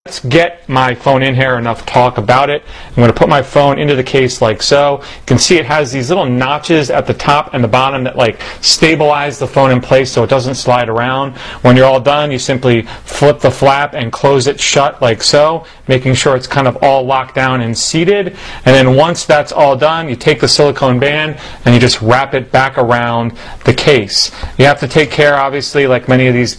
Let's get my phone in here, enough talk about it. I'm going to put my phone into the case like so. You can see it has these little notches at the top and the bottom that like stabilize the phone in place so it doesn't slide around. When you're all done, you simply flip the flap and close it shut like so, making sure it's kind of all locked down and seated. And then once that's all done, you take the silicone band and you just wrap it back around the case. You have to take care, obviously, like many of these,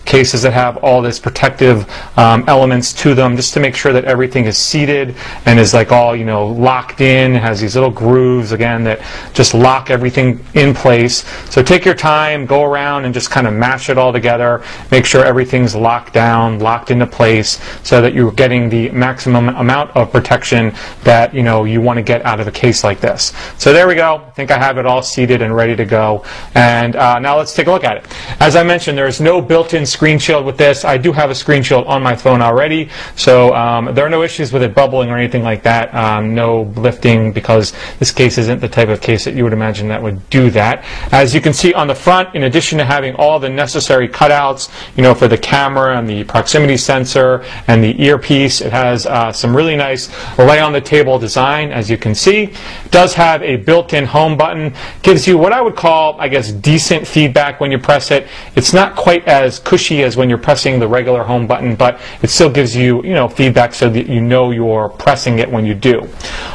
cases that have all this protective elements to them, just to make sure that everything is seated and is like all locked in. It has these little grooves again that just lock everything in place. So take your time, go around and just kind of mash it all together. Make sure everything's locked down, locked into place, so that you're getting the maximum amount of protection that you want to get out of a case like this. So there we go. I think I have it all seated and ready to go. And now let's take a look at it. As I mentioned, there's no built-in screen shield with this. I do have a screen shield on my phone already, so there are no issues with it bubbling or anything like that. No lifting, because this case isn't the type of case that you would imagine that would do that. As you can see on the front, in addition to having all the necessary cutouts, for the camera and the proximity sensor and the earpiece, it has some really nice lay on the table design. As you can see, it does have a built-in home button. Gives you what I would call, I guess, decent feedback when you press it. It's not quite as cushy as when you're pressing the regular home button, but it still gives you, feedback so that you're pressing it when you do.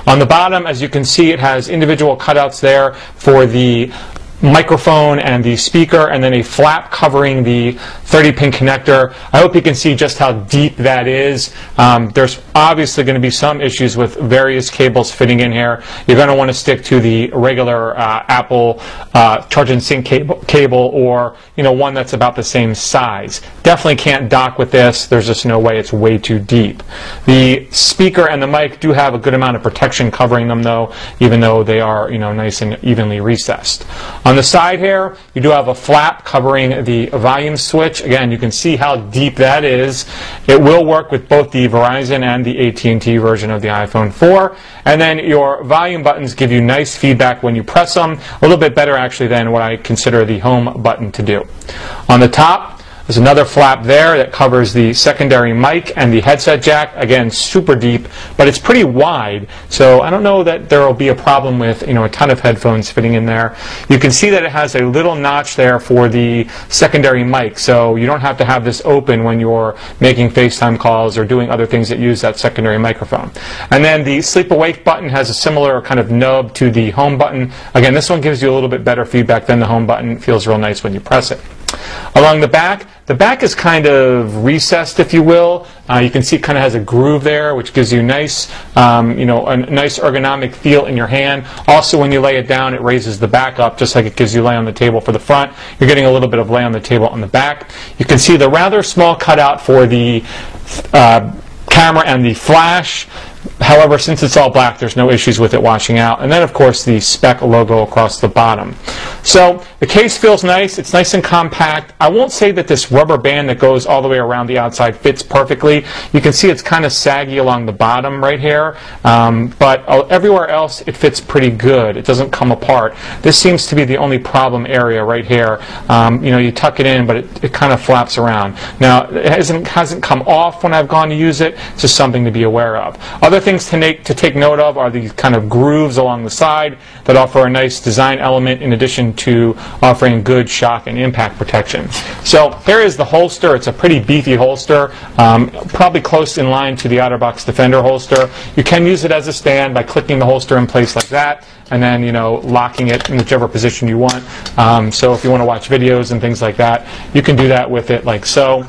On the bottom, as you can see, it has individual cutouts there for the microphone and the speaker, and then a flap covering the 30-pin connector. I hope you can see just how deep that is. There's obviously going to be some issues with various cables fitting in here. You're going to want to stick to the regular Apple charge and sync cable, or one that's about the same size. Definitely can't dock with this. There's just no way. It's way too deep. The speaker and the mic do have a good amount of protection covering them, though, even though they are nice and evenly recessed. On the side here, you do have a flap covering the volume switch. Again, you can see how deep that is. It will work with both the Verizon and the AT&T version of the iPhone 4. And then your volume buttons give you nice feedback when you press them, a little bit better actually than what I consider the home button to do. On the top, there's another flap there that covers the secondary mic and the headset jack. Again, super deep, but it's pretty wide, so I don't know that there will be a problem with a ton of headphones fitting in there. You can see that it has a little notch there for the secondary mic, so you don't have to have this open when you're making FaceTime calls or doing other things that use that secondary microphone. And then the sleep awake button has a similar kind of nub to the home button. Again, this one gives you a little bit better feedback than the home button. It feels real nice when you press it. Along the back is kind of recessed, if you will. You can see it kind of has a groove there, which gives you nice, a nice ergonomic feel in your hand. Also, when you lay it down, it raises the back up, just like it gives you lay on the table for the front. You're getting a little bit of lay on the table on the back. You can see the rather small cutout for the camera and the flash. However, since it's all black, there's no issues with it washing out. And then, of course, the Speck logo across the bottom. So the case feels nice. It's nice and compact. I won't say that this rubber band that goes all the way around the outside fits perfectly. You can see it's kind of saggy along the bottom right here. But everywhere else, it fits pretty good. It doesn't come apart. This seems to be the only problem area right here. You tuck it in, but it kind of flaps around. Now, it hasn't come off when I've gone to use it. It's just something to be aware of. Other things to take note of are these kind of grooves along the side that offer a nice design element in addition to offering good shock and impact protection. So here is the holster. It's a pretty beefy holster, probably close in line to the OtterBox Defender holster. You can use it as a stand by clicking the holster in place like that and then locking it in whichever position you want. So if you want to watch videos and things like that, you can do that with it like so.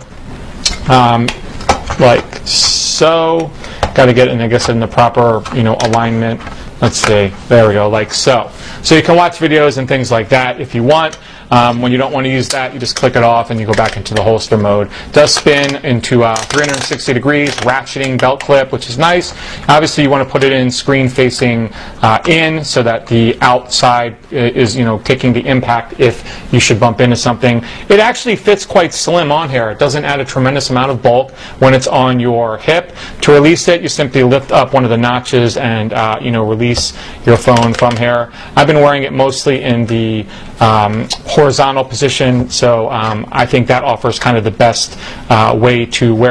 Like so. Got to get it, I guess, in the proper, alignment. Let's see. There we go, like so. So you can watch videos and things like that if you want. When you don't want to use that, you just click it off and you go back into the holster mode. It does spin into 360 degrees, ratcheting belt clip, which is nice. Obviously, you want to put it in screen facing in so that the outside is, taking the impact if you should bump into something. It actually fits quite slim on here. It doesn't add a tremendous amount of bulk when it's on your hip. To release it, you simply lift up one of the notches and, release your phone from here. I've been wearing it mostly in the horizontal position, so I think that offers kind of the best way to wear